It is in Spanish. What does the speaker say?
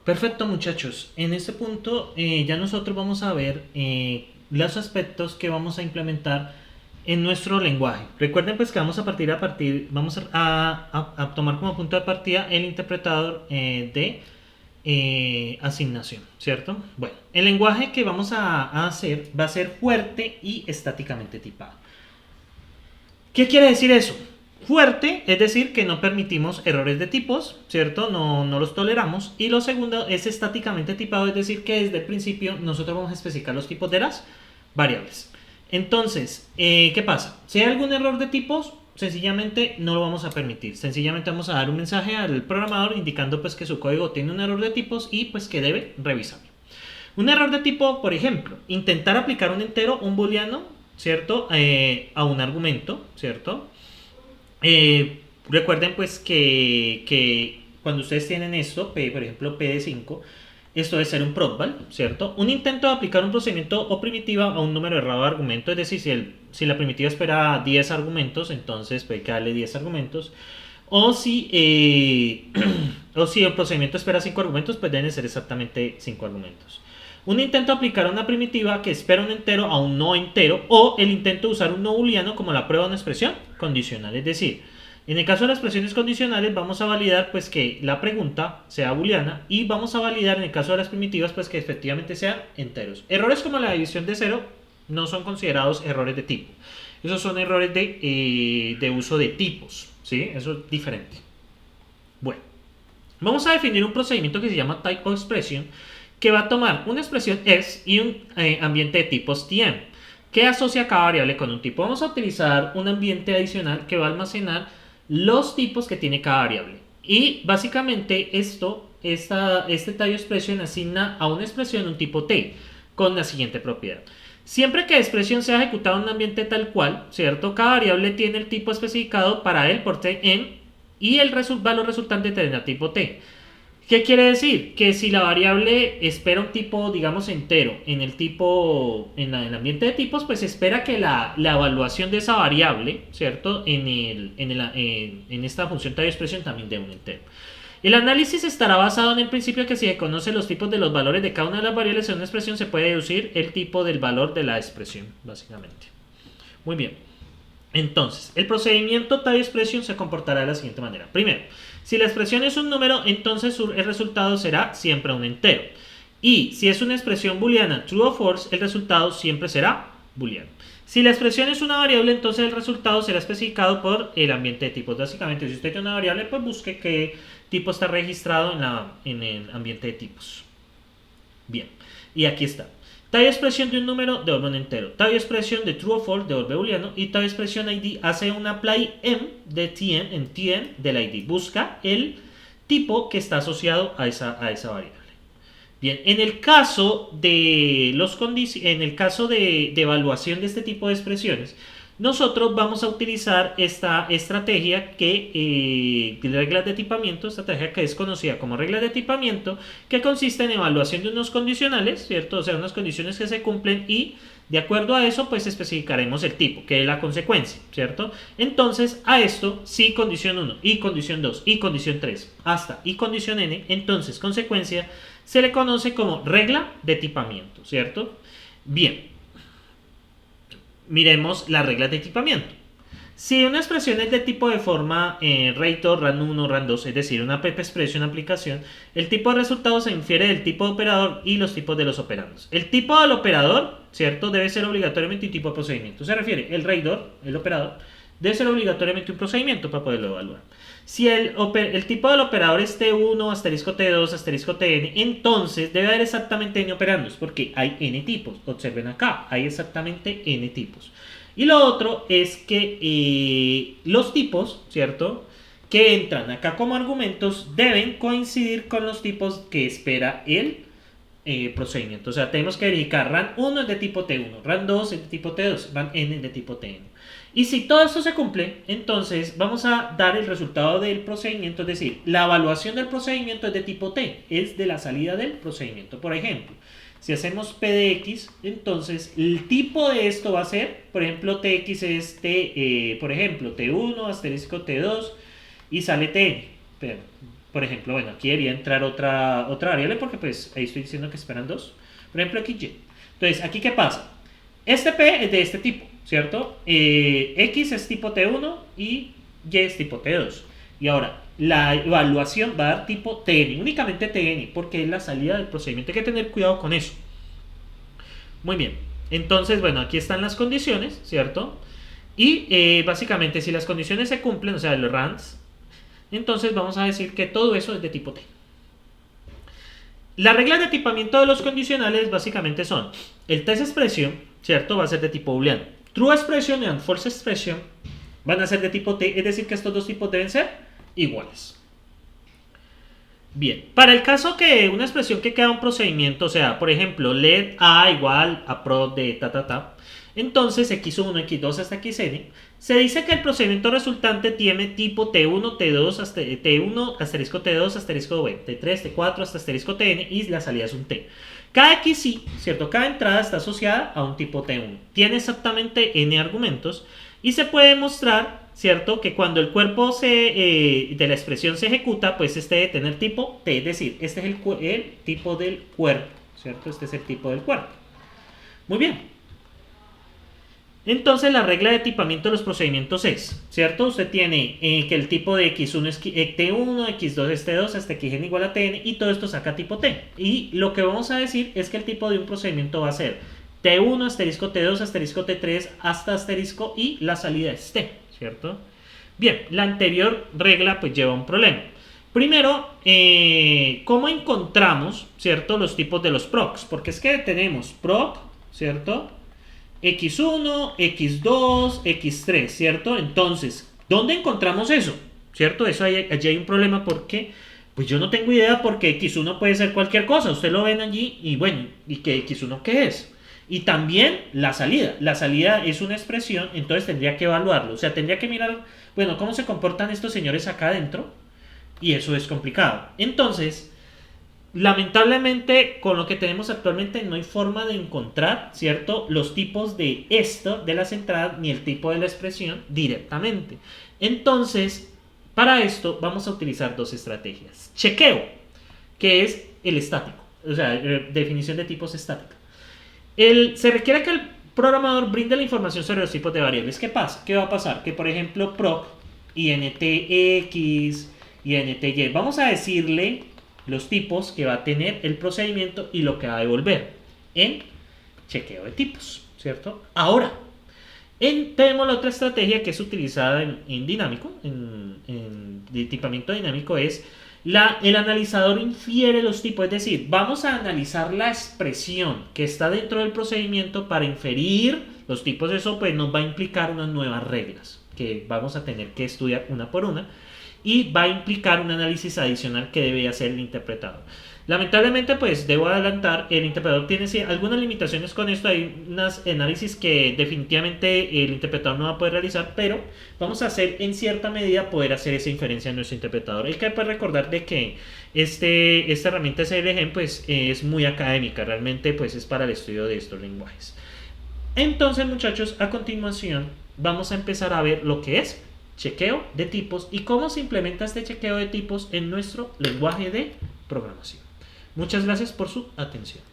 Perfecto, muchachos. En este punto ya nosotros vamos a ver los aspectos que vamos a implementar en nuestro lenguaje. Recuerden pues que vamos a tomar como punto de partida el interpretador de asignación, ¿cierto? Bueno, el lenguaje que vamos a hacer va a ser fuerte y estáticamente tipado. ¿Qué quiere decir eso? Fuerte, es decir, que no permitimos errores de tipos, ¿cierto? No los toleramos. Y lo segundo es estáticamente tipado, es decir, que desde el principio nosotros vamos a especificar los tipos de las variables. Entonces, ¿qué pasa? Si hay algún error de tipos, sencillamente no lo vamos a permitir. Sencillamente vamos a dar un mensaje al programador indicando pues que su código tiene un error de tipos y pues que debe revisarlo. Un error de tipo, por ejemplo, intentar aplicar un entero, un booleano, ¿cierto? A un argumento, ¿cierto? Recuerden pues que cuando ustedes tienen esto, por ejemplo P de 5, esto debe ser un probval, ¿cierto? Un intento de aplicar un procedimiento o primitiva a un número errado de argumento, es decir, si la primitiva espera 10 argumentos, entonces puede que darle 10 argumentos. O si, o si el procedimiento espera 5 argumentos, pues deben ser exactamente 5 argumentos. Un intento de aplicar una primitiva que espera un entero a un no entero, o el intento de usar un no booleano como la prueba de una expresión condicional. Es decir, en el caso de las expresiones condicionales vamos a validar pues que la pregunta sea booleana, y vamos a validar en el caso de las primitivas pues que efectivamente sean enteros. Errores como la división de cero no son considerados errores de tipo. Esos son errores de uso de tipos, ¿sí? Eso es diferente. Bueno, vamos a definir un procedimiento que se llama type of expression, que va a tomar una expresión s y un ambiente de tipos tm, que asocia cada variable con un tipo. Vamos a utilizar un ambiente adicional que va a almacenar los tipos que tiene cada variable. Y básicamente este type expression asigna a una expresión un tipo t con la siguiente propiedad. Siempre que la expresión sea ejecutada en un ambiente tal cual, ¿cierto? Cada variable tiene el tipo especificado para él por tm, y el valor resultante tendrá tipo t. ¿Qué quiere decir? Que si la variable espera un tipo, digamos, entero en el ambiente de tipos, pues espera que la evaluación de esa variable, ¿cierto? En esta función type expression también dé un entero. El análisis estará basado en el principio que si se conocen los tipos de los valores de cada una de las variables en una expresión, se puede deducir el tipo del valor de la expresión, básicamente. Muy bien. Entonces, el procedimiento type expression se comportará de la siguiente manera. Primero, si la expresión es un número, entonces el resultado será siempre un entero. Y si es una expresión booleana true o false, el resultado siempre será booleano. Si la expresión es una variable, entonces el resultado será especificado por el ambiente de tipos. Básicamente, si usted tiene una variable, pues busque qué tipo está registrado en el ambiente de tipos. Bien, y aquí está. Tal expresión de un número devuelve un entero. Tal expresión de true o false devuelve booleano. Y tal expresión id hace un apply m de tn en tn del id. Busca el tipo que está asociado a esa variable. Bien, en el caso de evaluación de este tipo de expresiones, nosotros vamos a utilizar esta estrategia reglas de tipamiento, estrategia que es conocida como reglas de tipamiento, que consiste en evaluación de unos condicionales, ¿cierto? O sea, unas condiciones que se cumplen, y de acuerdo a eso, pues especificaremos el tipo, que es la consecuencia, ¿cierto? Entonces, a esto, si condición 1, y condición 2, y condición 3, hasta y condición n, entonces consecuencia se le conoce como regla de tipamiento, ¿cierto? Bien. Miremos las reglas de equipamiento. Si una expresión es de tipo de forma RATO, RAN1, RAN2, es decir, una PP expression aplicación, el tipo de resultado se infiere del tipo de operador y los tipos de los operandos. El tipo del operador, ¿cierto?, debe ser obligatoriamente un tipo de procedimiento. Se refiere, el RATOR, el operador, debe ser obligatoriamente un procedimiento para poderlo evaluar. Si el tipo del operador es T1, asterisco T2, asterisco Tn, entonces debe haber exactamente n operandos, porque hay n tipos. Observen acá, hay exactamente n tipos. Y lo otro es que los tipos, ¿cierto?, que entran acá como argumentos deben coincidir con los tipos que espera el procedimiento. O sea, tenemos que verificar RAN 1 es de tipo T1, RAN 2 es de tipo T2, RAN N es de tipo Tn. Y si todo esto se cumple, entonces vamos a dar el resultado del procedimiento, es decir, la evaluación del procedimiento es de tipo T, es de la salida del procedimiento. Por ejemplo, si hacemos P de X, entonces el tipo de esto va a ser, por ejemplo, Tx es por ejemplo, T1, asterisco T2, y sale Tn. por ejemplo, bueno, aquí debería entrar otra variable porque pues ahí estoy diciendo que esperan dos. Por ejemplo, aquí Y. Entonces, ¿aquí qué pasa? Este P es de este tipo, ¿cierto? X es tipo T1 y Y es tipo T2. Y ahora, la evaluación va a dar tipo TN, únicamente TN, porque es la salida del procedimiento. Hay que tener cuidado con eso. Muy bien. Entonces, bueno, aquí están las condiciones, ¿cierto? Y básicamente, si las condiciones se cumplen, o sea, los runs, entonces vamos a decir que todo eso es de tipo T. Las reglas de tipamiento de los condicionales básicamente son: el test expression, ¿cierto? Va a ser de tipo booleano. True expression y false expression van a ser de tipo T, es decir que estos dos tipos deben ser iguales. Bien, para el caso que una expresión que queda un procedimiento, o sea, por ejemplo, let a igual a pro de ta, entonces x1, x2 hasta xn, se dice que el procedimiento resultante tiene tipo t1, t2, t1, asterisco t2, asterisco b, t3, t4 hasta asterisco tn y la salida es un t. Cada xi, ¿cierto? Cada entrada está asociada a un tipo t1. Tiene exactamente n argumentos y se puede mostrar, ¿cierto? Que cuando el cuerpo de la expresión se ejecuta, pues este debe tener tipo T, es decir, este es el tipo del cuerpo, ¿cierto? Este es el tipo del cuerpo. Muy bien. Entonces la regla de tipamiento de los procedimientos es, ¿cierto? Usted tiene que el tipo de x1 es t1, x2 es t2, hasta xn igual a tn, y todo esto saca tipo t. Y lo que vamos a decir es que el tipo de un procedimiento va a ser t1, asterisco t2, asterisco t3, hasta asterisco, y la salida es t, ¿cierto? Bien, la anterior regla pues lleva un problema. Primero, ¿cómo encontramos, ¿cierto?, los tipos de los procs? Porque es que tenemos proc, ¿cierto?, x1, x2, x3, ¿cierto? Entonces, ¿dónde encontramos eso? ¿Cierto? Allí hay un problema porque, pues yo no tengo idea porque x1 puede ser cualquier cosa. Ustedes lo ven allí y bueno, ¿y qué x1 qué es? Y también la salida. La salida es una expresión, entonces tendría que evaluarlo. O sea, tendría que mirar, bueno, cómo se comportan estos señores acá adentro. Y eso es complicado. Entonces, lamentablemente, con lo que tenemos actualmente no hay forma de encontrar, ¿cierto?, los tipos de esto, de las entradas, ni el tipo de la expresión directamente. Entonces, para esto vamos a utilizar dos estrategias. Chequeo, que es el estático, o sea, definición de tipos estática. Se requiere que el programador brinde la información sobre los tipos de variables. ¿Qué pasa? ¿Qué va a pasar? Que, por ejemplo, proc, intx, inty, vamos a decirle los tipos que va a tener el procedimiento y lo que va a devolver en chequeo de tipos, ¿cierto? Ahora, tenemos la otra estrategia que es utilizada en dinámico, en tipamiento dinámico, es el analizador infiere los tipos, es decir, vamos a analizar la expresión que está dentro del procedimiento para inferir los tipos. Eso pues nos va a implicar unas nuevas reglas que vamos a tener que estudiar una por una, y va a implicar un análisis adicional que debe hacer el interpretador. Lamentablemente, pues debo adelantar, el interpretador tiene algunas limitaciones con esto. Hay unos análisis que definitivamente el interpretador no va a poder realizar, pero vamos a hacer en cierta medida poder hacer esa inferencia en nuestro interpretador. Hay que recordar de que esta herramienta SLGen pues es muy académica, realmente pues es para el estudio de estos lenguajes. Entonces, muchachos, a continuación vamos a empezar a ver lo que es chequeo de tipos y cómo se implementa este chequeo de tipos en nuestro lenguaje de programación. Muchas gracias por su atención.